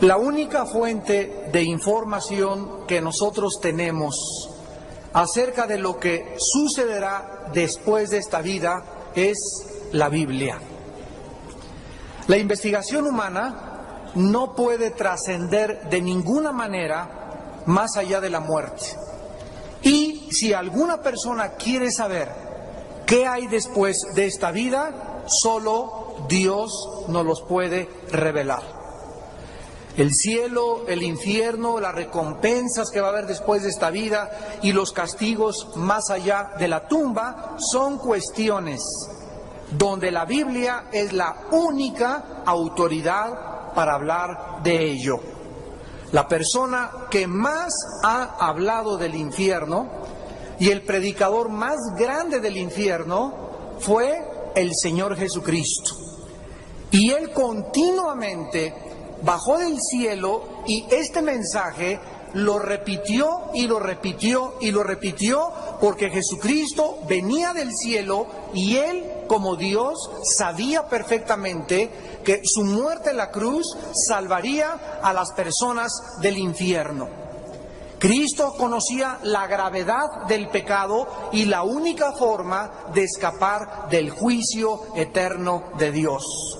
La única fuente de información que nosotros tenemos acerca de lo que sucederá después de esta vida es la Biblia. La investigación humana no puede trascender de ninguna manera más allá de la muerte. Y si alguna persona quiere saber qué hay después de esta vida, solo Dios nos los puede revelar. El cielo, el infierno, las recompensas que va a haber después de esta vida y los castigos más allá de la tumba son cuestiones donde la Biblia es la única autoridad para hablar de ello. La persona que más ha hablado del infierno y el predicador más grande del infierno fue el Señor Jesucristo. Y Él continuamente bajó del cielo y este mensaje lo repitió y lo repitió y lo repitió, porque Jesucristo venía del cielo y Él, como Dios, sabía perfectamente que su muerte en la cruz salvaría a las personas del infierno. Cristo conocía la gravedad del pecado y la única forma de escapar del juicio eterno de Dios.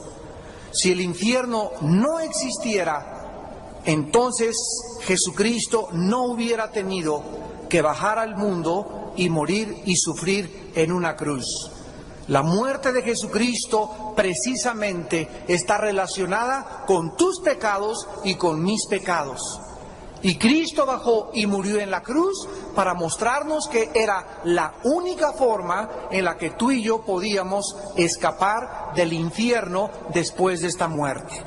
Si el infierno no existiera, entonces Jesucristo no hubiera tenido que bajar al mundo y morir y sufrir en una cruz. La muerte de Jesucristo precisamente está relacionada con tus pecados y con mis pecados. Y Cristo bajó y murió en la cruz para mostrarnos que era la única forma en la que tú y yo podíamos escapar del infierno después de esta muerte.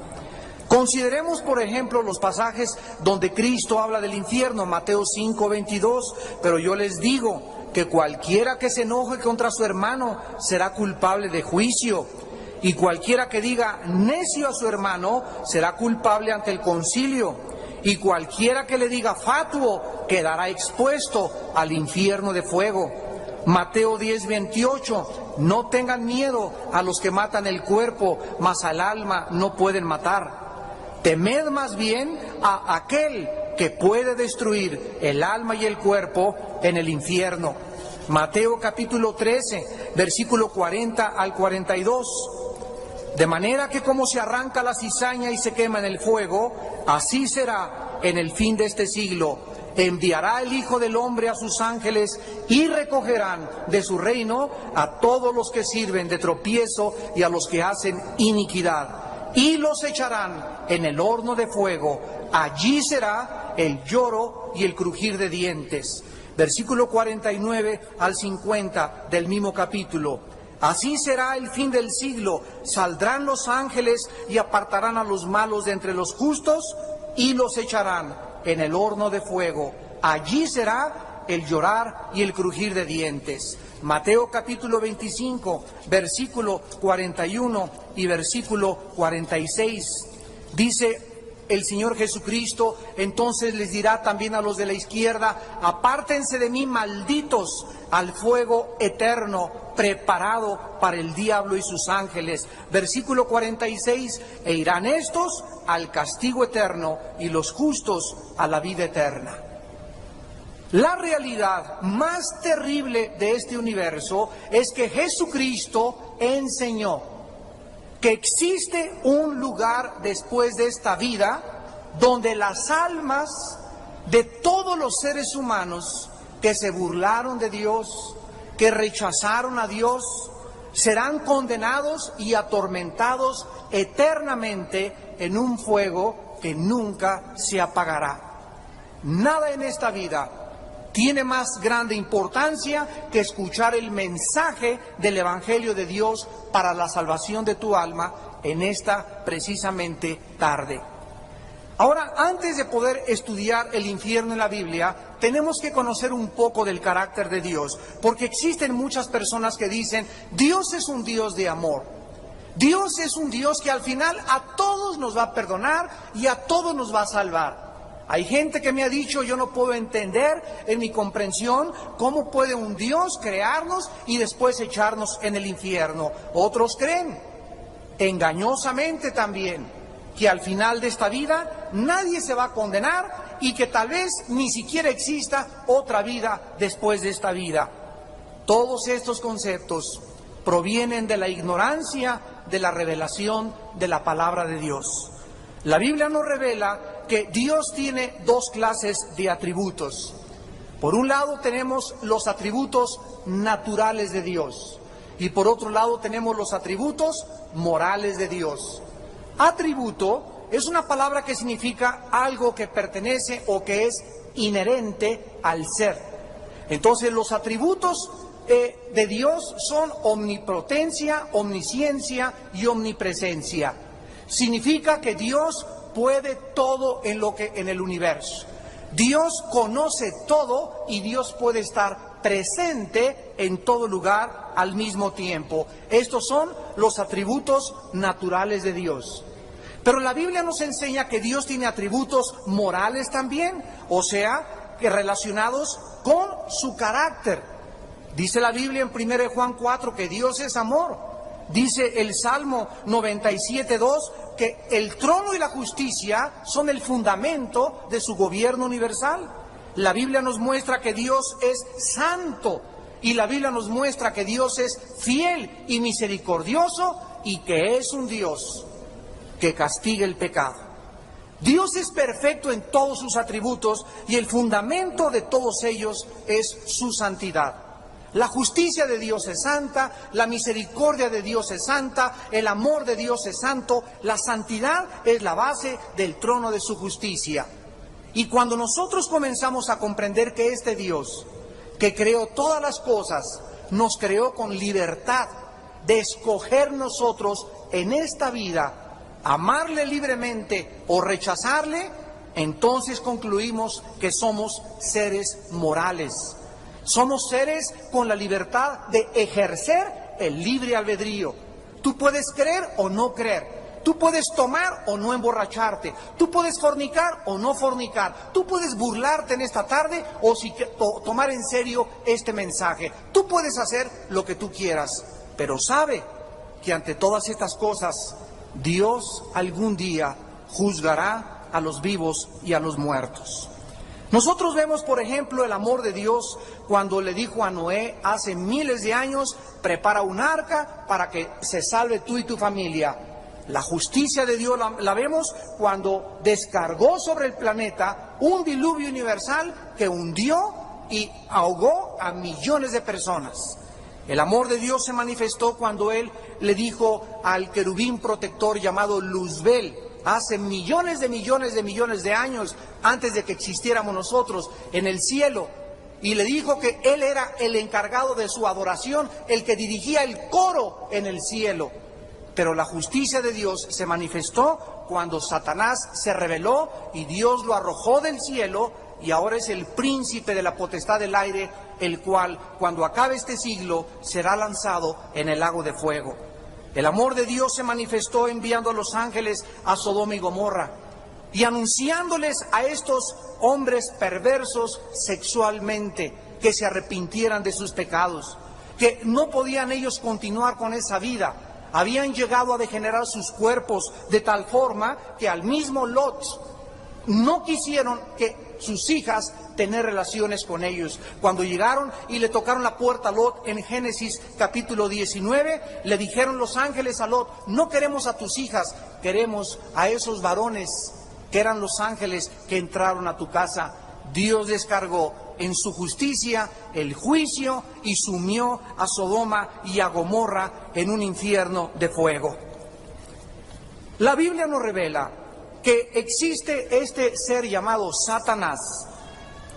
Consideremos, por ejemplo, los pasajes donde Cristo habla del infierno, Mateo 5:22, pero yo les digo que cualquiera que se enoje contra su hermano será culpable de juicio, y cualquiera que diga necio a su hermano será culpable ante el concilio. Y cualquiera que le diga fatuo quedará expuesto al infierno de fuego. Mateo 10:28, no tengan miedo a los que matan el cuerpo, mas al alma no pueden matar. Temed más bien a aquel que puede destruir el alma y el cuerpo en el infierno. Mateo capítulo 13, versículo 40 al 42. De manera que como se arranca la cizaña y se quema en el fuego, así será en el fin de este siglo. Enviará el Hijo del Hombre a sus ángeles y recogerán de su reino a todos los que sirven de tropiezo y a los que hacen iniquidad. Y los echarán en el horno de fuego. Allí será el lloro y el crujir de dientes. Versículo 49 al 50 del mismo capítulo. Así será el fin del siglo. Saldrán los ángeles y apartarán a los malos de entre los justos y los echarán en el horno de fuego. Allí será el llorar y el crujir de dientes. Mateo capítulo 25, versículo 41 y versículo 46. Dice el Señor Jesucristo, entonces les dirá también a los de la izquierda, apártense de mí, malditos, al fuego eterno preparado para el diablo y sus ángeles. Versículo 46, e irán estos al castigo eterno y los justos a la vida eterna. La realidad más terrible de este universo es que Jesucristo enseñó que existe un lugar después de esta vida donde las almas de todos los seres humanos que se burlaron de Dios, que rechazaron a Dios, serán condenados y atormentados eternamente en un fuego que nunca se apagará. Nada en esta vida tiene más grande importancia que escuchar el mensaje del Evangelio de Dios para la salvación de tu alma en esta precisamente tarde. Ahora, antes de poder estudiar el infierno en la Biblia, tenemos que conocer un poco del carácter de Dios, porque existen muchas personas que dicen, Dios es un Dios de amor. Dios es un Dios que al final a todos nos va a perdonar y a todos nos va a salvar. Hay gente que me ha dicho, yo no puedo entender en mi comprensión cómo puede un Dios crearnos y después echarnos en el infierno. Otros creen, engañosamente también, que al final de esta vida nadie se va a condenar y que tal vez ni siquiera exista otra vida después de esta vida. Todos estos conceptos provienen de la ignorancia de la revelación de la palabra de Dios. La Biblia nos revela que Dios tiene dos clases de atributos. Por un lado tenemos los atributos naturales de Dios y por otro lado tenemos los atributos morales de Dios. Atributo es una palabra que significa algo que pertenece o que es inherente al ser. Entonces los atributos de Dios son omnipotencia, omnisciencia y omnipresencia. Significa que Dios puede todo en el universo. Dios conoce todo y Dios puede estar presente en todo lugar al mismo tiempo. Estos son los atributos naturales de Dios. Pero la Biblia nos enseña que Dios tiene atributos morales también, o sea, que relacionados con su carácter. Dice la Biblia en 1 Juan 4 que Dios es amor. Dice el Salmo 97:2 que el trono y la justicia son el fundamento de su gobierno universal. La Biblia nos muestra que Dios es santo y la Biblia nos muestra que Dios es fiel y misericordioso y que es un Dios que castiga el pecado. Dios es perfecto en todos sus atributos y el fundamento de todos ellos es su santidad. La justicia de Dios es santa, la misericordia de Dios es santa, el amor de Dios es santo, la santidad es la base del trono de su justicia. Y cuando nosotros comenzamos a comprender que este Dios, que creó todas las cosas, nos creó con libertad de escoger nosotros en esta vida, amarle libremente o rechazarle, entonces concluimos que somos seres morales. Somos seres con la libertad de ejercer el libre albedrío. Tú puedes creer o no creer. Tú puedes tomar o no emborracharte. Tú puedes fornicar o no fornicar. Tú puedes burlarte en esta tarde o tomar en serio este mensaje. Tú puedes hacer lo que tú quieras. Pero sabe que ante todas estas cosas, Dios algún día juzgará a los vivos y a los muertos. Nosotros vemos, por ejemplo, el amor de Dios cuando le dijo a Noé hace miles de años, prepara un arca para que se salve tú y tu familia. La justicia de Dios la vemos cuando descargó sobre el planeta un diluvio universal que hundió y ahogó a millones de personas. El amor de Dios se manifestó cuando Él le dijo al querubín protector llamado Luzbel, hace millones de años antes de que existiéramos nosotros en el cielo, y le dijo que Él era el encargado de su adoración, el que dirigía el coro en el cielo. Pero la justicia de Dios se manifestó cuando Satanás se rebeló y Dios lo arrojó del cielo y ahora es el príncipe de la potestad del aire, el cual cuando acabe este siglo será lanzado en el lago de fuego. El amor de Dios se manifestó enviando a los ángeles a Sodoma y Gomorra y anunciándoles a estos hombres perversos sexualmente que se arrepintieran de sus pecados, que no podían ellos continuar con esa vida. Habían llegado a degenerar sus cuerpos de tal forma que al mismo Lot no quisieron que sus hijas tener relaciones con ellos. Cuando llegaron y le tocaron la puerta a Lot en Génesis capítulo 19, le dijeron los ángeles a Lot, no queremos a tus hijas, queremos a esos varones que eran los ángeles que entraron a tu casa. Dios descargó en su justicia el juicio y sumió a Sodoma y a Gomorra en un infierno de fuego. La Biblia nos revela que existe este ser llamado Satanás,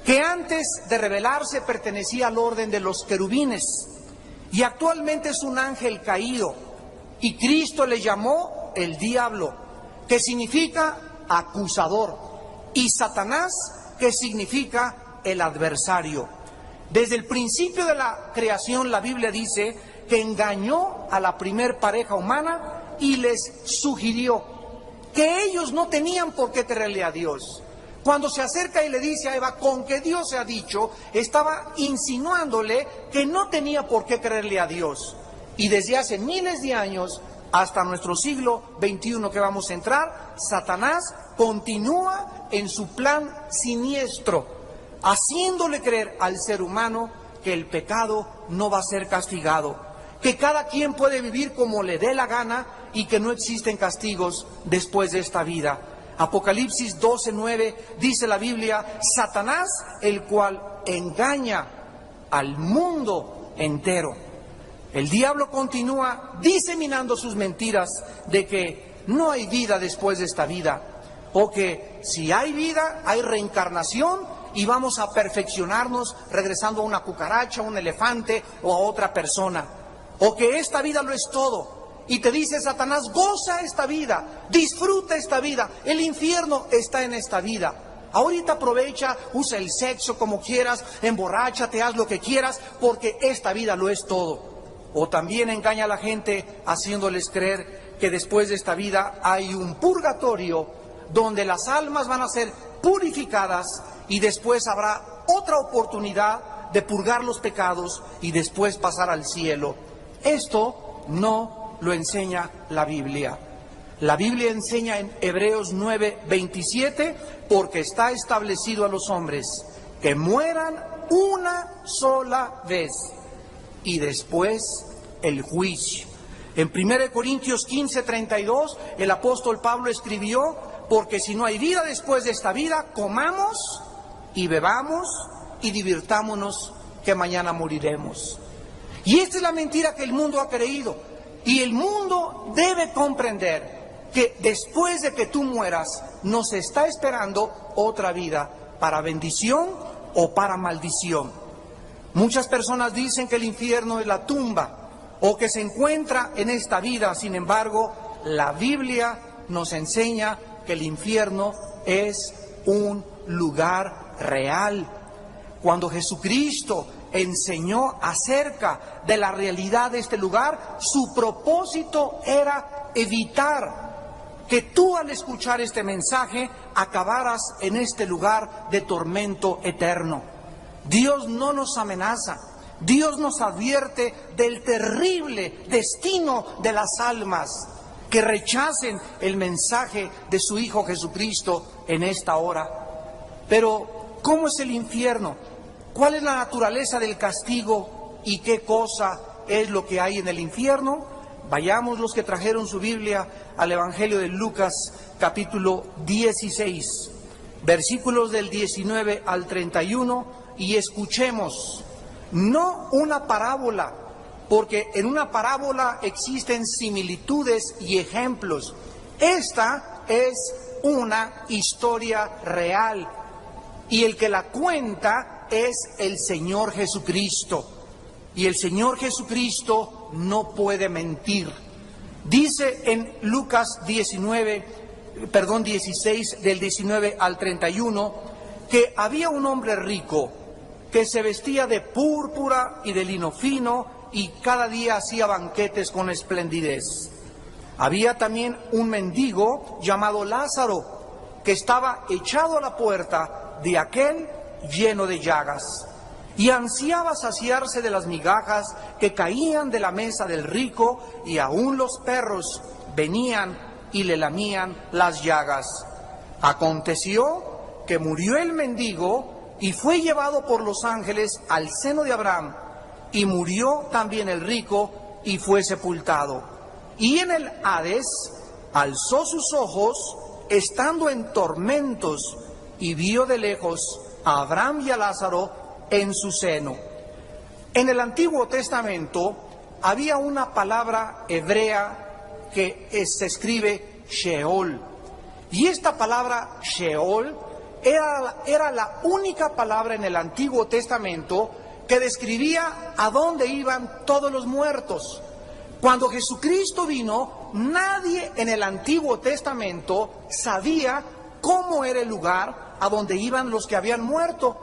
que antes de rebelarse pertenecía al orden de los querubines y actualmente es un ángel caído, y Cristo le llamó el diablo, que significa acusador, y Satanás, que significa el adversario. Desde el principio de la creación la Biblia dice que engañó a la primer pareja humana y les sugirió que ellos no tenían por qué creerle a Dios. Cuando se acerca y le dice a Eva, con que Dios se ha dicho, estaba insinuándole que no tenía por qué creerle a Dios. Y desde hace miles de años hasta nuestro siglo XXI que vamos a entrar, Satanás continúa en su plan siniestro, haciéndole creer al ser humano que el pecado no va a ser castigado, que cada quien puede vivir como le dé la gana y que no existen castigos después de esta vida. Apocalipsis 12:9 dice la Biblia: Satanás, el cual engaña al mundo entero. El diablo continúa diseminando sus mentiras de que no hay vida después de esta vida, o que si hay vida, hay reencarnación y vamos a perfeccionarnos regresando a una cucaracha, a un elefante o a otra persona, o que esta vida lo es todo. Y te dice Satanás: goza esta vida, disfruta esta vida, el infierno está en esta vida. Ahorita aprovecha, usa el sexo como quieras, emborráchate, haz lo que quieras, porque esta vida lo es todo. O también engaña a la gente haciéndoles creer que después de esta vida hay un purgatorio donde las almas van a ser purificadas y después habrá otra oportunidad de purgar los pecados y después pasar al cielo. Esto no lo enseña la Biblia. La Biblia enseña en Hebreos 9:27, porque está establecido a los hombres que mueran una sola vez y después el juicio. En 1 Corintios 15:32, el apóstol Pablo escribió: porque si no hay vida después de esta vida, comamos y bebamos y divirtámonos, que mañana moriremos. Y esta es la mentira que el mundo ha creído. Y el mundo debe comprender que después de que tú mueras, nos está esperando otra vida, para bendición o para maldición. Muchas personas dicen que el infierno es la tumba o que se encuentra en esta vida. Sin embargo, la Biblia nos enseña que el infierno es un lugar real. Cuando Jesucristo enseñó acerca de la realidad de este lugar, su propósito era evitar que tú, al escuchar este mensaje, acabaras en este lugar de tormento eterno. Dios no nos amenaza, Dios nos advierte del terrible destino de las almas que rechacen el mensaje de su Hijo Jesucristo en esta hora. Pero, ¿cómo es el infierno? ¿Cuál es la naturaleza del castigo y qué cosa es lo que hay en el infierno? Vayamos los que trajeron su Biblia al Evangelio de Lucas, capítulo 16, versículos del 19 al 31, y escuchemos, no una parábola, porque en una parábola existen similitudes y ejemplos. Esta es una historia real, y el que la cuenta es el Señor Jesucristo. Y el Señor Jesucristo no puede mentir. Dice en Lucas 16, del 19 al 31, que había un hombre rico que se vestía de púrpura y de lino fino y cada día hacía banquetes con esplendidez. Había también un mendigo llamado Lázaro, que estaba echado a la puerta de aquel lleno de llagas, y ansiaba saciarse de las migajas que caían de la mesa del rico, y aún los perros venían y le lamían las llagas. Aconteció que murió el mendigo y fue llevado por los ángeles al seno de Abraham, y murió también el rico y fue sepultado. Y en el Hades alzó sus ojos, estando en tormentos, y vio de lejos a Abraham y a Lázaro en su seno. En el Antiguo Testamento había una palabra hebrea que se escribe Sheol, y esta palabra Sheol era la única palabra en el Antiguo Testamento que describía a dónde iban todos los muertos. Cuando Jesucristo vino, nadie en el Antiguo Testamento sabía cómo era el lugar a donde iban los que habían muerto.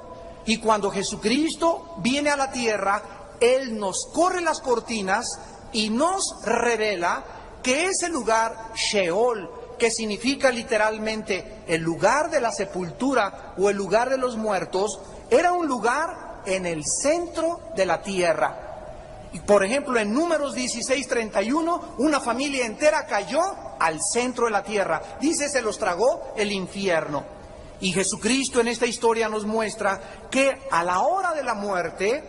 Y cuando Jesucristo viene a la tierra, Él nos corre las cortinas y nos revela que ese lugar Sheol, que significa literalmente el lugar de la sepultura o el lugar de los muertos, era un lugar en el centro de la tierra. Y por ejemplo, en Números 16:31, una familia entera cayó al centro de la tierra. Dice, se los tragó el infierno. Y Jesucristo en esta historia nos muestra que a la hora de la muerte,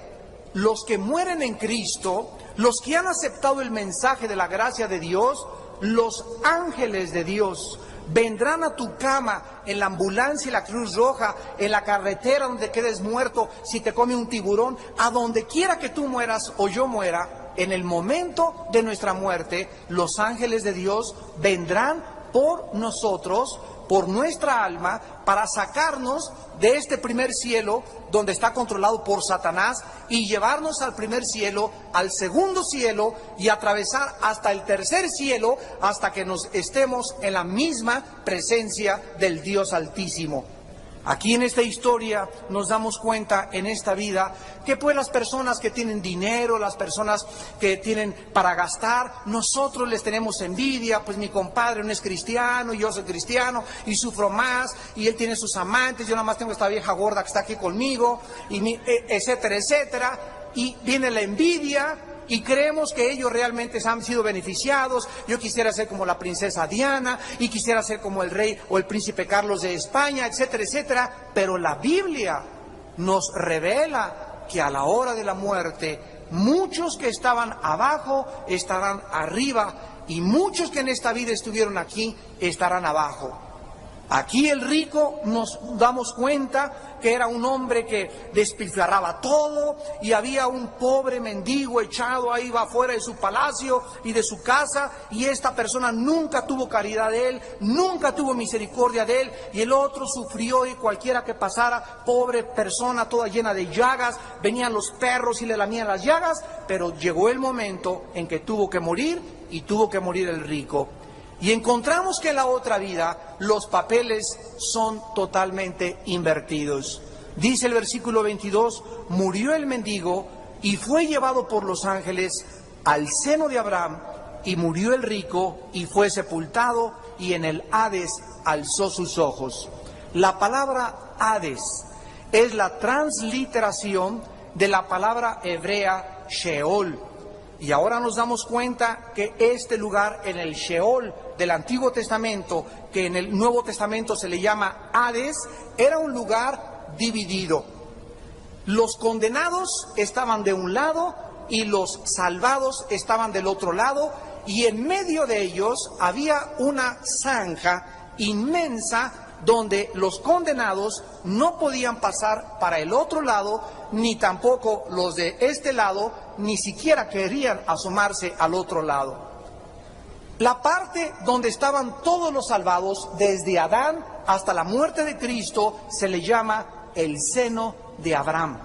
los que mueren en Cristo, los que han aceptado el mensaje de la gracia de Dios, los ángeles de Dios, vendrán a tu cama, en la ambulancia y la Cruz Roja, en la carretera donde quedes muerto, si te come un tiburón, a donde quiera que tú mueras o yo muera, en el momento de nuestra muerte, los ángeles de Dios vendrán por nosotros, por nuestra alma, para sacarnos de este primer cielo donde está controlado por Satanás y llevarnos al primer cielo, al segundo cielo y atravesar hasta el tercer cielo hasta que nos estemos en la misma presencia del Dios Altísimo. Aquí en esta historia nos damos cuenta en esta vida que pues las personas que tienen dinero, las personas que tienen para gastar, nosotros les tenemos envidia, pues mi compadre no es cristiano, yo soy cristiano y sufro más, y él tiene sus amantes, yo nada más tengo esta vieja gorda que está aquí conmigo, y etcétera, etcétera, y viene la envidia. Y creemos que ellos realmente han sido beneficiados. Yo quisiera ser como la princesa Diana, y quisiera ser como el rey o el príncipe Carlos de España, etcétera, etcétera. Pero la Biblia nos revela que a la hora de la muerte, muchos que estaban abajo estarán arriba, y muchos que en esta vida estuvieron aquí estarán abajo. Aquí el rico, nos damos cuenta que era un hombre que despilfarraba todo, y había un pobre mendigo echado ahí afuera de su palacio y de su casa, y esta persona nunca tuvo caridad de él, nunca tuvo misericordia de él, y el otro sufrió, y cualquiera que pasara, pobre persona toda llena de llagas, venían los perros y le lamían las llagas, pero llegó el momento en que tuvo que morir, y tuvo que morir el rico. Y encontramos que en la otra vida los papeles son totalmente invertidos. Dice el versículo 22, murió el mendigo y fue llevado por los ángeles al seno de Abraham, y murió el rico y fue sepultado, y en el Hades alzó sus ojos. La palabra Hades es la transliteración de la palabra hebrea Sheol. Y ahora nos damos cuenta que este lugar en el Sheol del Antiguo Testamento, que en el Nuevo Testamento se le llama Hades, era un lugar dividido. Los condenados estaban de un lado y los salvados estaban del otro lado, y en medio de ellos había una zanja inmensa donde los condenados no podían pasar para el otro lado, ni tampoco los de este lado, ni siquiera querían asomarse al otro lado. La parte donde estaban todos los salvados, desde Adán hasta la muerte de Cristo, se le llama el seno de Abraham.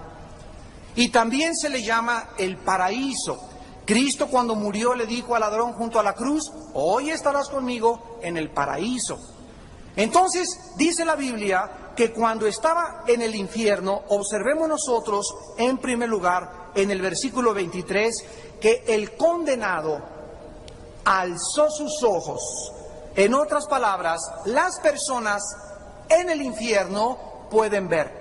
Y también se le llama el paraíso. Cristo, cuando murió, le dijo al ladrón junto a la cruz, hoy estarás conmigo en el paraíso. Entonces, dice la Biblia que cuando estaba en el infierno, observemos nosotros, en primer lugar, en el versículo 23, que el condenado alzó sus ojos. En otras palabras, las personas en el infierno pueden ver,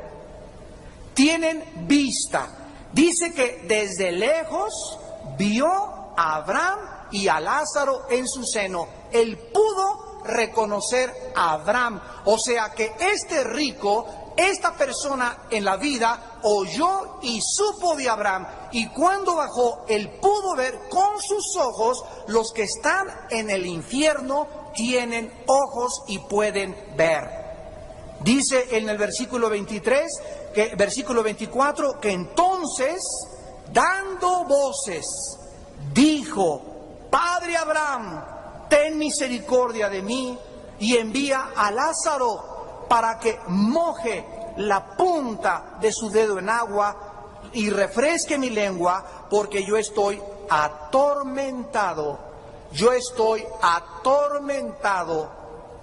tienen vista. Dice que desde lejos vio a Abraham y a Lázaro en su seno. Él pudo reconocer a Abraham, o sea que este rico, esta persona en la vida oyó y supo de Abraham, y cuando bajó él pudo ver con sus ojos. Los que están en el infierno tienen ojos y pueden ver. Dice en el versículo 24, que entonces, dando voces, dijo: Padre Abraham, ten misericordia de mí y envía a Lázaro para que moje la punta de su dedo en agua y refresque mi lengua, porque yo estoy atormentado. Yo estoy atormentado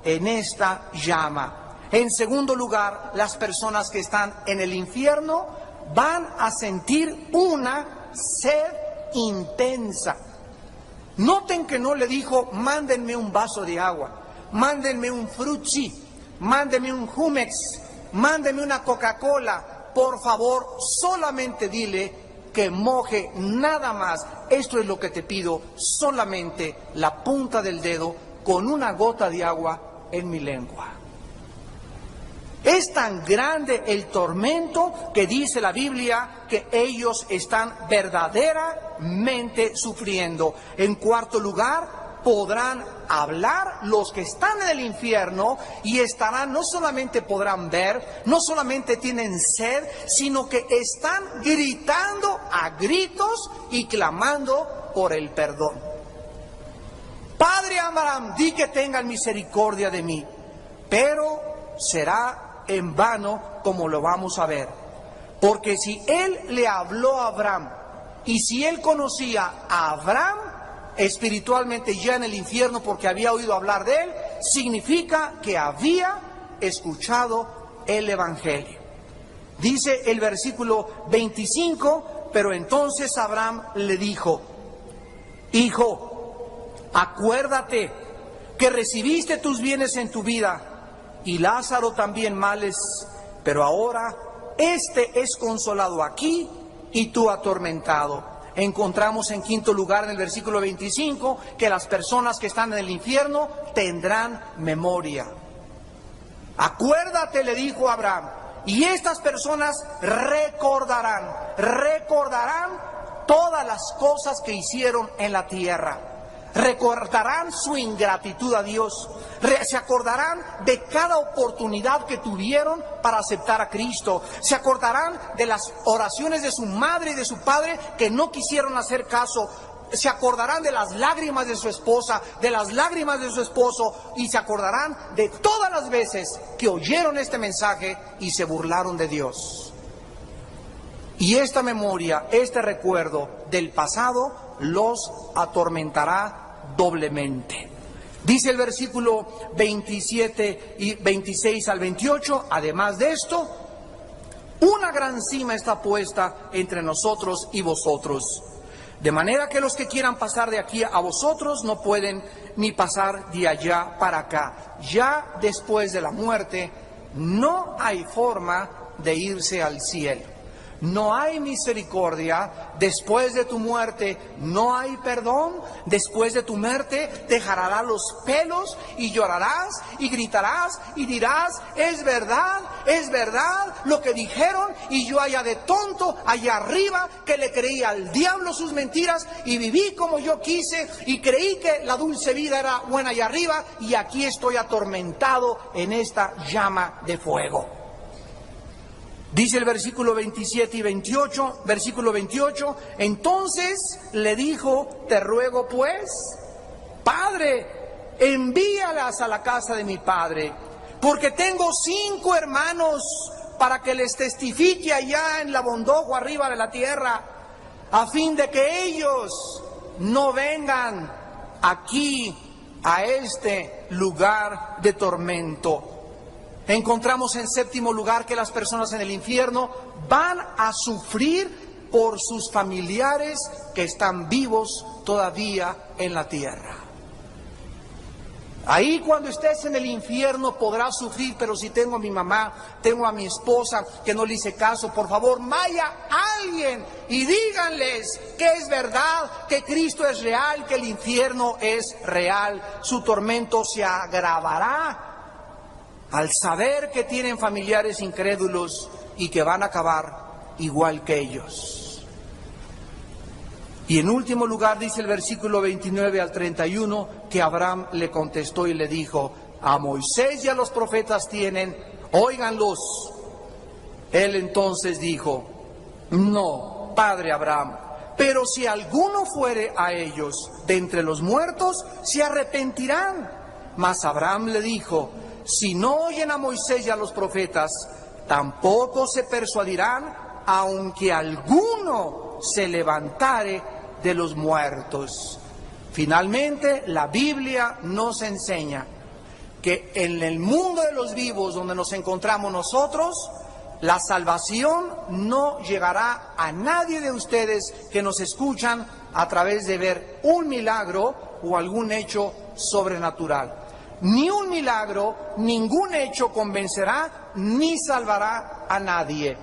en esta llama. En segundo lugar, las personas que están en el infierno van a sentir una sed intensa. Noten que no le dijo: mándenme un vaso de agua, mándenme un frutzi, mándenme un Jumex, mándenme una Coca-Cola. Por favor, solamente dile: que moje nada más. Esto es lo que te pido, solamente la punta del dedo con una gota de agua en mi lengua. Es tan grande el tormento que dice la Biblia que ellos están verdaderamente sufriendo. En cuarto lugar, podrán hablar los que están en el infierno y estarán, no solamente podrán ver, no solamente tienen sed, sino que están gritando a gritos y clamando por el perdón. Padre Abraham, di que tengan misericordia de mí, pero será en vano, como lo vamos a ver. Porque si él le habló a Abraham y si él conocía a Abraham espiritualmente ya en el infierno porque había oído hablar de él, significa que había escuchado el Evangelio. Dice el versículo 25, pero entonces Abraham le dijo: Hijo, acuérdate que recibiste tus bienes en tu vida y Lázaro también males, pero ahora este es consolado aquí y tú atormentado. Encontramos en quinto lugar en el versículo 25 que las personas que están en el infierno tendrán memoria. Acuérdate, le dijo Abraham, y estas personas recordarán todas las cosas que hicieron en la tierra. Recordarán su ingratitud a Dios, se acordarán de cada oportunidad que tuvieron para aceptar a Cristo, se acordarán de las oraciones de su madre y de su padre que no quisieron hacer caso, se acordarán de las lágrimas de su esposa, de las lágrimas de su esposo, y se acordarán de todas las veces que oyeron este mensaje y se burlaron de Dios. Y esta memoria, este recuerdo del pasado los atormentará doblemente. Dice el versículo 27 y 26 al 28, además de esto, una gran cima está puesta entre nosotros y vosotros, de manera que los que quieran pasar de aquí a vosotros no pueden ni pasar de allá para acá. Ya después de la muerte no hay forma de irse al cielo. No hay misericordia, después de tu muerte no hay perdón, después de tu muerte te jalarás los pelos y llorarás y gritarás y dirás: es verdad lo que dijeron, y yo allá de tonto, allá arriba, que le creí al diablo sus mentiras y viví como yo quise y creí que la dulce vida era buena allá arriba, y aquí estoy atormentado en esta llama de fuego. Dice el versículo 27 y 28, versículo 28, entonces le dijo: te ruego pues, Padre, envíalas a la casa de mi padre, porque tengo 5 hermanos, para que les testifique allá en la bondojo arriba de la tierra, a fin de que ellos no vengan aquí a este lugar de tormento. Encontramos en séptimo lugar que las personas en el infierno van a sufrir por sus familiares que están vivos todavía en la tierra. Ahí cuando estés en el infierno podrás sufrir: pero si tengo a mi mamá, tengo a mi esposa que no le hice caso, por favor vaya alguien y díganles que es verdad, que Cristo es real, que el infierno es real. Su tormento se agravará al saber que tienen familiares incrédulos y que van a acabar igual que ellos. Y en último lugar dice el versículo 29 al 31 que Abraham le contestó y le dijo: a Moisés y a los profetas tienen, óiganlos. Él entonces dijo: no, padre Abraham, pero si alguno fuere a ellos de entre los muertos, se arrepentirán. Mas Abraham le dijo: si no oyen a Moisés y a los profetas, tampoco se persuadirán, aunque alguno se levantare de los muertos. Finalmente, la Biblia nos enseña que en el mundo de los vivos, donde nos encontramos nosotros, la salvación no llegará a nadie de ustedes que nos escuchan a través de ver un milagro o algún hecho sobrenatural. Ni un milagro, ningún hecho convencerá ni salvará a nadie.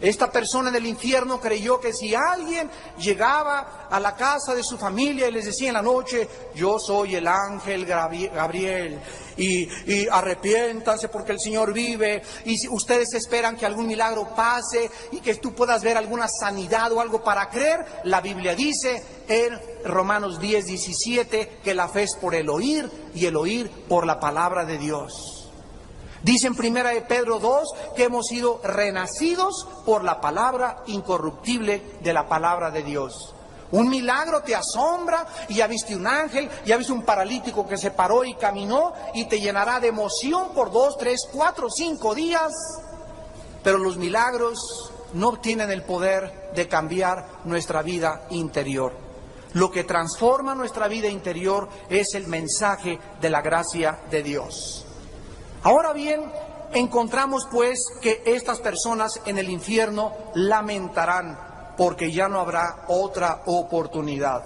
Esta persona en el infierno creyó que si alguien llegaba a la casa de su familia y les decía en la noche, yo soy el ángel Gabriel, y arrepiéntanse porque el Señor vive, y si ustedes esperan que algún milagro pase y que tú puedas ver alguna sanidad o algo para creer, la Biblia dice en Romanos 10:17 que la fe es por el oír y el oír por la palabra de Dios. Dice en 1 de Pedro 2 que hemos sido renacidos por la palabra incorruptible de la palabra de Dios. Un milagro te asombra y ya viste un ángel, ya viste un paralítico que se paró y caminó y te llenará de emoción por 2, 3, 4, 5 días. Pero los milagros no tienen el poder de cambiar nuestra vida interior. Lo que transforma nuestra vida interior es el mensaje de la gracia de Dios. Ahora bien, encontramos pues que estas personas en el infierno lamentarán porque ya no habrá otra oportunidad.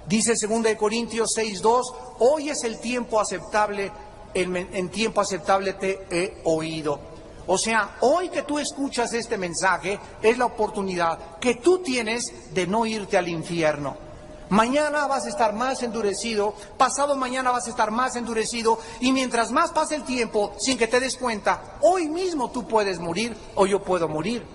Dice 2 Corintios 6:2, hoy es el tiempo aceptable, en tiempo aceptable te he oído. O sea, hoy que tú escuchas este mensaje es la oportunidad que tú tienes de no irte al infierno. Mañana vas a estar más endurecido, pasado mañana vas a estar más endurecido, y mientras más pase el tiempo, sin que te des cuenta, hoy mismo tú puedes morir o yo puedo morir.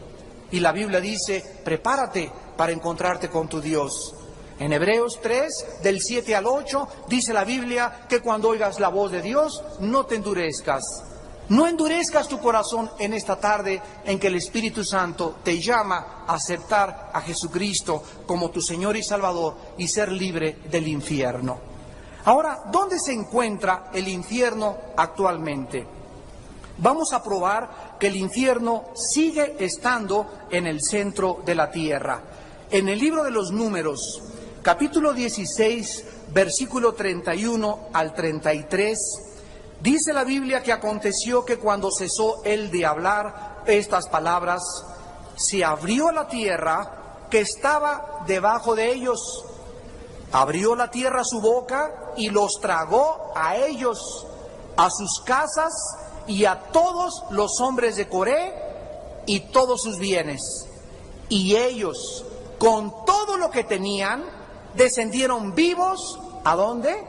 Y la Biblia dice, prepárate para encontrarte con tu Dios. En Hebreos 3, del 7 al 8, dice la Biblia que cuando oigas la voz de Dios, no te endurezcas. No endurezcas tu corazón en esta tarde en que el Espíritu Santo te llama a aceptar a Jesucristo como tu Señor y Salvador y ser libre del infierno. Ahora, ¿dónde se encuentra el infierno actualmente? Vamos a probar que el infierno sigue estando en el centro de la tierra. En el libro de los Números, capítulo 16, versículo 31 al 33, dice la Biblia que aconteció que cuando cesó él de hablar estas palabras, se abrió la tierra que estaba debajo de ellos. Abrió la tierra su boca y los tragó a ellos, a sus casas y a todos los hombres de Coré y todos sus bienes. Y ellos, con todo lo que tenían, descendieron vivos, ¿a dónde?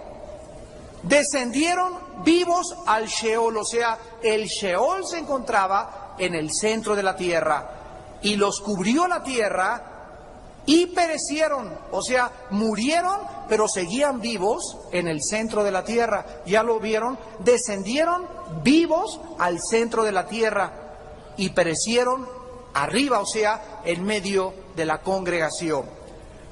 Descendieron vivos al Sheol, o sea, el Sheol se encontraba en el centro de la tierra, y los cubrió la tierra y perecieron, o sea, murieron, pero seguían vivos en el centro de la tierra. Ya lo vieron, descendieron vivos al centro de la tierra y perecieron arriba, o sea, en medio de la congregación.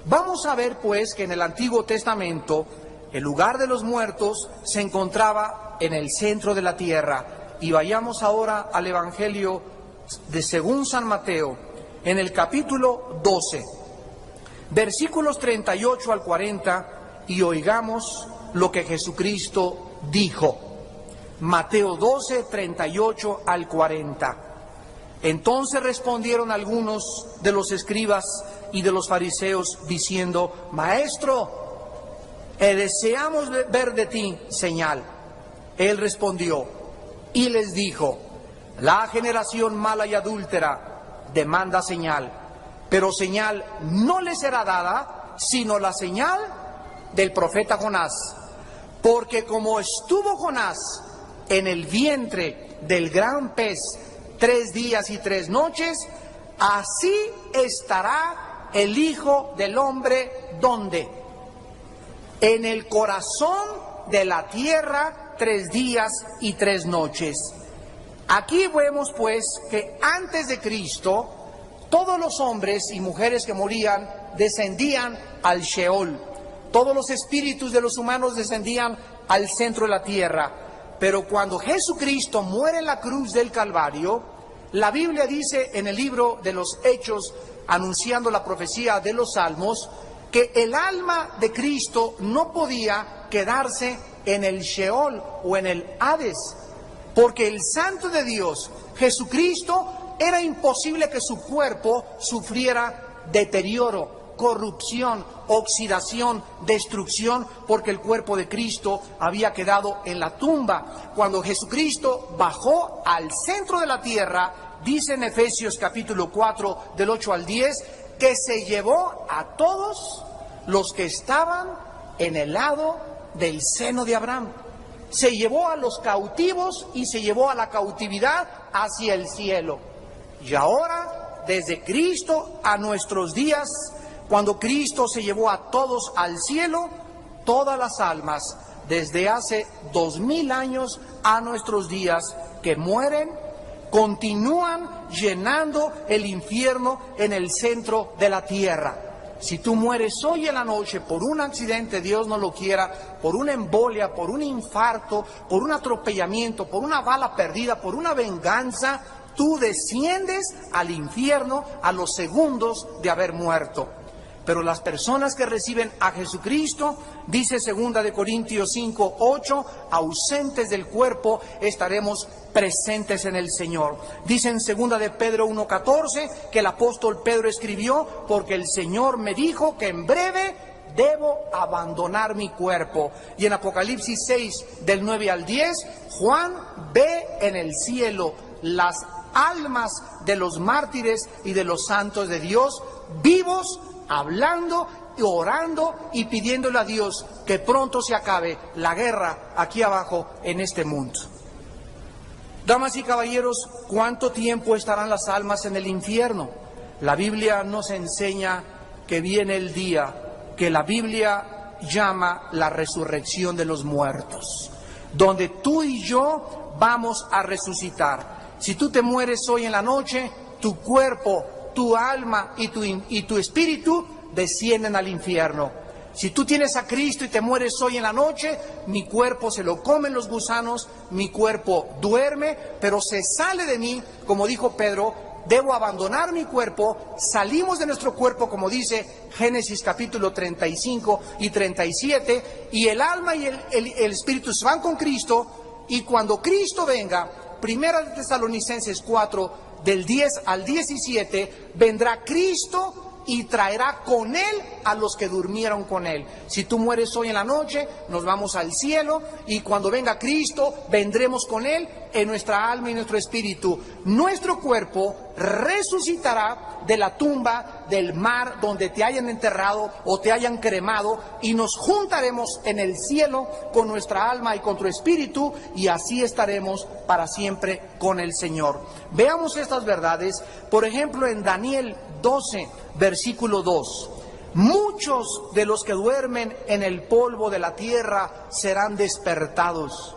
Vamos a ver pues que en el Antiguo Testamento el lugar de los muertos se encontraba en el centro de la tierra. Y vayamos ahora al Evangelio de según San Mateo, en el capítulo 12, versículos 38 al 40, y oigamos lo que Jesucristo dijo. Mateo 12, 38 al 40. Entonces respondieron algunos de los escribas y de los fariseos diciendo, Maestro, deseamos ver de ti señal. Él respondió y les dijo, la generación mala y adúltera demanda señal, pero señal no le será dada, sino la señal del profeta Jonás. Porque como estuvo Jonás en el vientre del gran pez 3 días y 3 noches, así estará el Hijo del Hombre, ¿dónde? En el corazón de la tierra 3 días y 3 noches. Aquí vemos pues que antes de Cristo, todos los hombres y mujeres que morían descendían al Sheol. Todos los espíritus de los humanos descendían al centro de la tierra. Pero cuando Jesucristo muere en la cruz del Calvario, la Biblia dice en el libro de los Hechos, anunciando la profecía de los Salmos, que el alma de Cristo no podía quedarse en el Sheol o en el Hades, porque el Santo de Dios, Jesucristo, era imposible que su cuerpo sufriera deterioro. corrupción, oxidación, destrucción, porque el cuerpo de Cristo había quedado en la tumba. Cuando Jesucristo bajó al centro de la tierra, dice en Efesios capítulo 4, del 8 al 10, que se llevó a todos los que estaban en el lado del seno de Abraham. Se llevó a los cautivos y se llevó a la cautividad hacia el cielo. Y ahora, desde Cristo a nuestros días, cuando Cristo se llevó a todos al cielo, todas las almas, desde hace 2000 años a nuestros días, que mueren, continúan llenando el infierno en el centro de la tierra. Si tú mueres hoy en la noche por un accidente, Dios no lo quiera, por una embolia, por un infarto, por un atropellamiento, por una bala perdida, por una venganza, tú desciendes al infierno a los segundos de haber muerto. Pero las personas que reciben a Jesucristo, dice 2 de Corintios 5, 8, ausentes del cuerpo, estaremos presentes en el Señor. Dice en 2 de Pedro 1, 14, que el apóstol Pedro escribió, porque el Señor me dijo que en breve debo abandonar mi cuerpo. Y en Apocalipsis 6, del 9 al 10, Juan ve en el cielo las almas de los mártires y de los santos de Dios, vivos, hablando y orando y pidiéndole a Dios que pronto se acabe la guerra aquí abajo en este mundo. Damas y caballeros, ¿cuánto tiempo estarán las almas en el infierno? La Biblia nos enseña que viene el día que la Biblia llama la resurrección de los muertos, donde tú y yo vamos a resucitar. Si tú te mueres hoy en la noche, tu cuerpo, tu alma y tu espíritu descienden al infierno. Si tú tienes a Cristo y te mueres hoy en la noche, mi cuerpo se lo comen los gusanos, mi cuerpo duerme, pero se sale de mí, como dijo Pedro, debo abandonar mi cuerpo, salimos de nuestro cuerpo, como dice Génesis capítulo 35 y 37, y el alma y el espíritu se van con Cristo, y cuando Cristo venga, 1 Tesalonicenses 4, del 10 al 17, vendrá Cristo y traerá con Él a los que durmieron con Él. Si tú mueres hoy en la noche, nos vamos al cielo, y cuando venga Cristo, vendremos con Él en nuestra alma y nuestro espíritu. Nuestro cuerpo resucitará de la tumba, del mar, donde te hayan enterrado o te hayan cremado, y nos juntaremos en el cielo con nuestra alma y con tu espíritu, y así estaremos para siempre con el Señor. Veamos estas verdades, por ejemplo, en Daniel 12, versículo 2. Muchos de los que duermen en el polvo de la tierra serán despertados,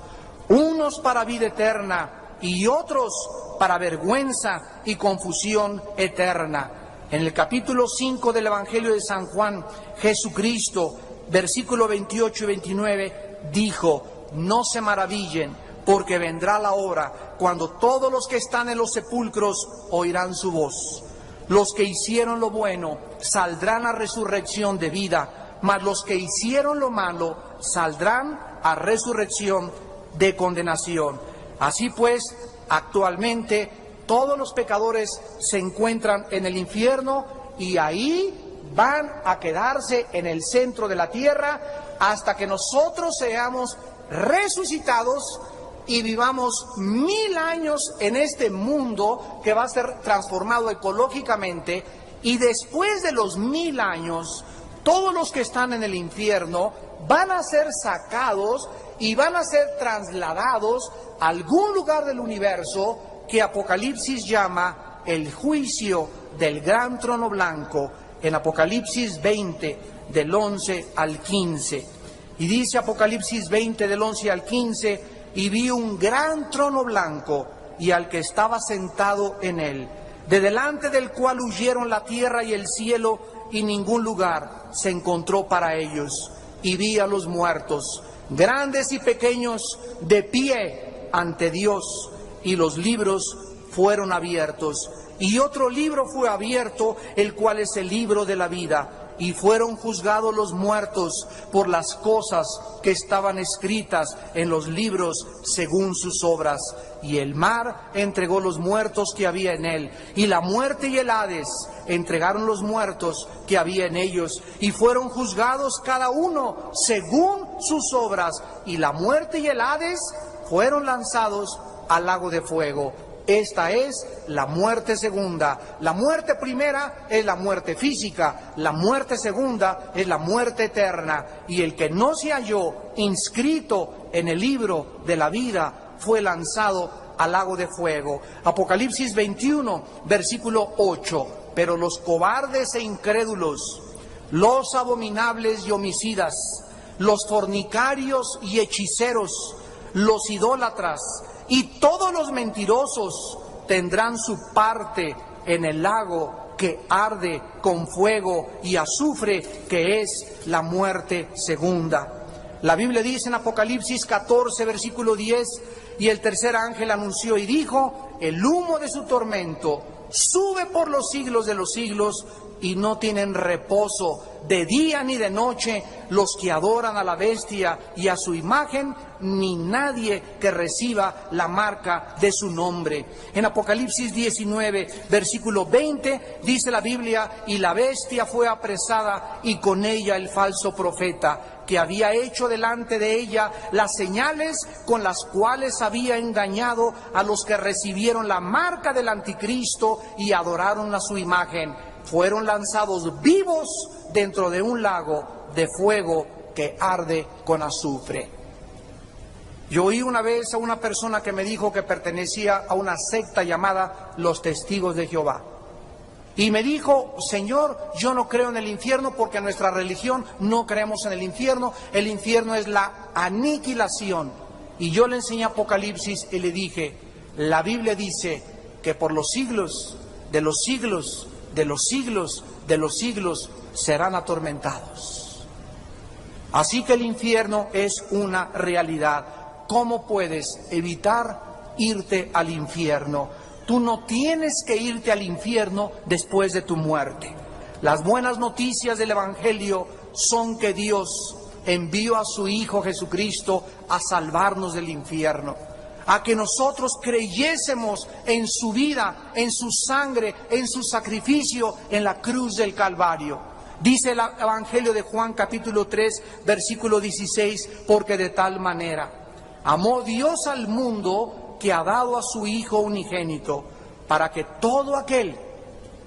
unos para vida eterna y otros para vergüenza y confusión eterna. En el capítulo 5 del Evangelio de San Juan, Jesucristo, versículo 28 y 29, dijo: no se maravillen, porque vendrá la hora cuando todos los que están en los sepulcros oirán su voz. Los que hicieron lo bueno saldrán a resurrección de vida, mas los que hicieron lo malo saldrán a resurrección de condenación. Así pues, actualmente todos los pecadores se encuentran en el infierno, y ahí van a quedarse en el centro de la tierra hasta que nosotros seamos resucitados y vivamos 1000 años en este mundo que va a ser transformado ecológicamente, y después de los 1000 años, todos los que están en el infierno van a ser sacados y van a ser trasladados a algún lugar del universo que Apocalipsis llama el juicio del gran trono blanco, en Apocalipsis 20, del 11 al 15. Y dice Apocalipsis 20, del 11 al 15, y vi un gran trono blanco y al que estaba sentado en él, de delante del cual huyeron la tierra y el cielo, y ningún lugar se encontró para ellos. Y vi a los muertos, grandes y pequeños, de pie ante Dios, y los libros fueron abiertos. Y otro libro fue abierto, el cual es el libro de la vida. y fueron juzgados los muertos por las cosas que estaban escritas en los libros según sus obras. Y el mar entregó los muertos que había en él, y la muerte y el Hades entregaron los muertos que había en ellos, y fueron juzgados cada uno según sus obras, y la muerte y el Hades fueron lanzados al lago de fuego. Esta es la muerte segunda. La muerte primera es la muerte física, la muerte segunda es la muerte eterna. Y el que no se halló inscrito en el libro de la vida fue lanzado al lago de fuego. Apocalipsis 21, versículo 8. Pero los cobardes e incrédulos, los abominables y homicidas, los fornicarios y hechiceros, los idólatras y todos los mentirosos tendrán su parte en el lago que arde con fuego y azufre, que es la muerte segunda. La Biblia dice en Apocalipsis 14, versículo 10, y el tercer ángel anunció y dijo: el humo de su tormento sube por los siglos de los siglos, y no tienen reposo de día ni de noche los que adoran a la bestia y a su imagen, ni nadie que reciba la marca de su nombre. En Apocalipsis 19, versículo 20, dice la Biblia: y la bestia fue apresada, y con ella el falso profeta, que había hecho delante de ella las señales con las cuales había engañado a los que recibieron la marca del anticristo y adoraron a su imagen. Fueron lanzados vivos dentro de un lago de fuego que arde con azufre. Yo oí una vez a una persona que me dijo que pertenecía a una secta llamada los Testigos de Jehová. Y me dijo: Señor, yo no creo en el infierno porque en nuestra religión no creemos en el infierno es la aniquilación. Y yo le enseñé Apocalipsis y le dije: la Biblia dice que por los siglos de los siglos de los siglos de los siglos serán atormentados. Así que el infierno es una realidad. ¿Cómo puedes evitar irte al infierno? Tú no tienes que irte al infierno después de tu muerte. Las buenas noticias del Evangelio son que Dios envió a su Hijo Jesucristo a salvarnos del infierno, a que nosotros creyésemos en su vida, en su sangre, en su sacrificio en la cruz del Calvario. Dice el Evangelio de Juan capítulo 3, versículo 16, porque de tal manera amó Dios al mundo que ha dado a su Hijo unigénito, para que todo aquel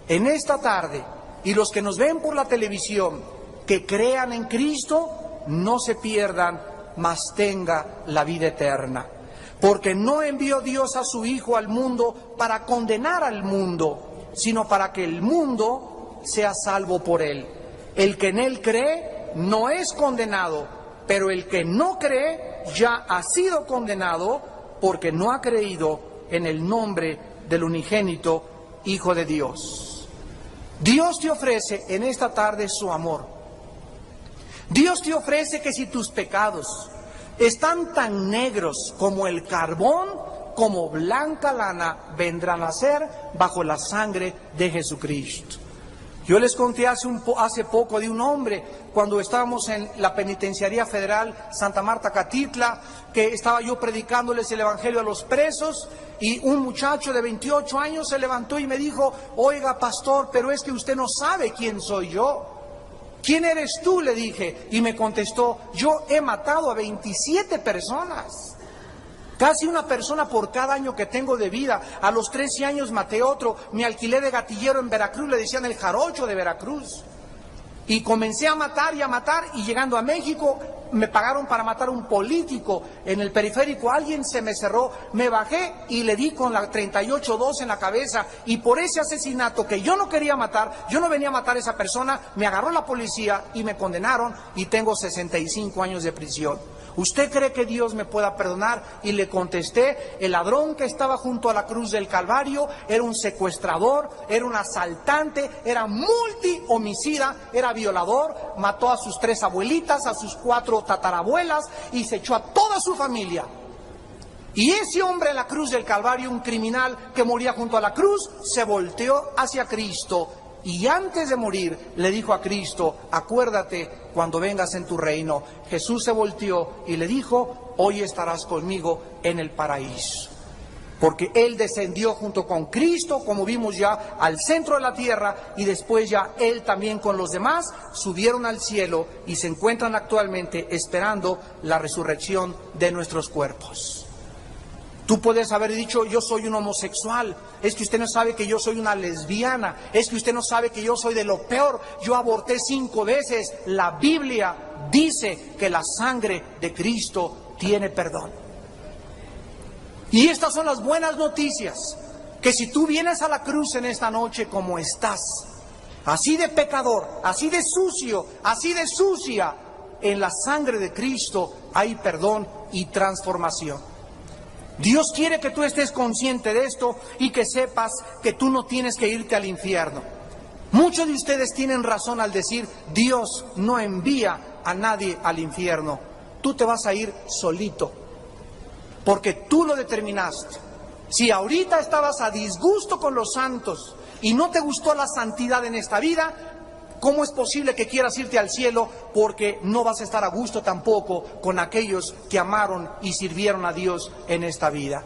en esta tarde y los que nos ven por la televisión que crean en Cristo no se pierdan, mas tenga la vida eterna. Porque no envió Dios a su Hijo al mundo para condenar al mundo, sino para que el mundo sea salvo por él. El que en él cree no es condenado, pero el que no cree ya ha sido condenado porque no ha creído en el nombre del unigénito Hijo de Dios. Dios te ofrece en esta tarde su amor. Dios te ofrece que si tus pecados están tan negros como el carbón, como blanca lana, vendrán a ser bajo la sangre de Jesucristo. Yo les conté hace poco de un hombre, cuando estábamos en la Penitenciaría Federal Santa Marta Catitla, que estaba yo predicándoles el Evangelio a los presos, y un muchacho de 28 años se levantó y me dijo: oiga, pastor, pero es que usted no sabe quién soy yo. ¿Quién eres tú?, le dije, y me contestó: yo he matado a 27 personas. Casi una persona por cada año que tengo de vida. A los 13 años maté otro, me alquilé de gatillero en Veracruz, le decían el jarocho de Veracruz. Y comencé a matar, y llegando a México me pagaron para matar a un político en el periférico. Alguien se me cerró, me bajé y le di con la 38-2 en la cabeza. Y por ese asesinato que yo no quería matar, yo no venía a matar a esa persona, me agarró la policía y me condenaron y tengo 65 años de prisión. ¿Usted cree que Dios me pueda perdonar? Y le contesté: el ladrón que estaba junto a la cruz del Calvario era un secuestrador, era un asaltante, era multihomicida, era violador, mató a sus 3 abuelitas, a sus 4 tatarabuelas y se echó a toda su familia. Y ese hombre en la cruz del Calvario, un criminal que moría junto a la cruz, se volteó hacia Cristo y antes de morir le dijo a Cristo: acuérdate cuando vengas en tu reino. Jesús se volteó y le dijo: hoy estarás conmigo en el paraíso. Porque Él descendió junto con Cristo, como vimos ya, al centro de la tierra, y después ya Él también con los demás subieron al cielo y se encuentran actualmente esperando la resurrección de nuestros cuerpos. Tú puedes haber dicho: yo soy un homosexual, es que usted no sabe que yo soy una lesbiana, es que usted no sabe que yo soy de lo peor, yo aborté 5 veces. La Biblia dice que la sangre de Cristo tiene perdón. Y estas son las buenas noticias, que si tú vienes a la cruz en esta noche como estás, así de pecador, así de sucio, así de sucia, en la sangre de Cristo hay perdón y transformación. Dios quiere que tú estés consciente de esto y que sepas que tú no tienes que irte al infierno. Muchos de ustedes tienen razón al decir: Dios no envía a nadie al infierno. Tú te vas a ir solito, porque tú lo determinaste. Si ahorita estabas a disgusto con los santos y no te gustó la santidad en esta vida, ¿cómo es posible que quieras irte al cielo? Porque no vas a estar a gusto tampoco con aquellos que amaron y sirvieron a Dios en esta vida.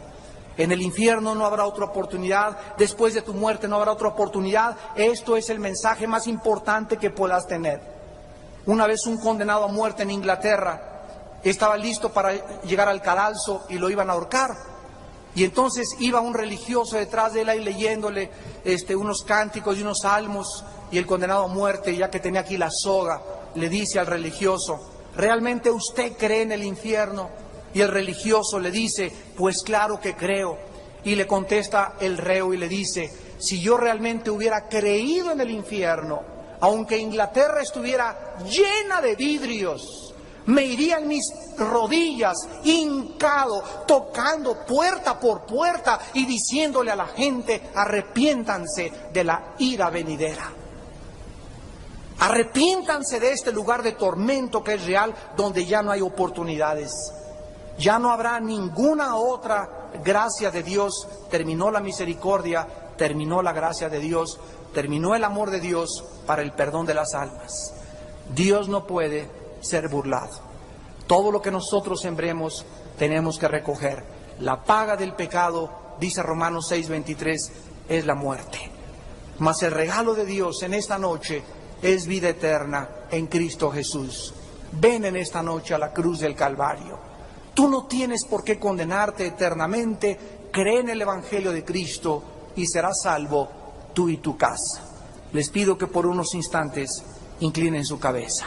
En el infierno no habrá otra oportunidad, después de tu muerte no habrá otra oportunidad. Esto es el mensaje más importante que puedas tener. Una vez un condenado a muerte en Inglaterra estaba listo para llegar al cadalso y lo iban a ahorcar. Y entonces iba un religioso detrás de él ahí leyéndole unos cánticos y unos salmos, y el condenado a muerte, ya que tenía aquí la soga, le dice al religioso: ¿realmente usted cree en el infierno? Y el religioso le dice: pues claro que creo. Y le contesta el reo y le dice: si yo realmente hubiera creído en el infierno, aunque Inglaterra estuviera llena de vidrios, me iría en mis rodillas, hincado, tocando puerta por puerta y diciéndole a la gente: arrepiéntanse de la ira venidera. Arrepiéntanse de este lugar de tormento que es real, donde ya no hay oportunidades. Ya no habrá ninguna otra gracia de Dios. Terminó la misericordia, terminó la gracia de Dios, terminó el amor de Dios para el perdón de las almas. Dios no puede ser burlado. Todo lo que nosotros sembremos tenemos que recoger. La paga del pecado, dice Romanos 6:23, es la muerte. Mas el regalo de Dios en esta noche es vida eterna en Cristo Jesús. Ven en esta noche a la cruz del Calvario. Tú no tienes por qué condenarte eternamente. Cree en el Evangelio de Cristo y serás salvo tú y tu casa. Les pido que por unos instantes inclinen su cabeza.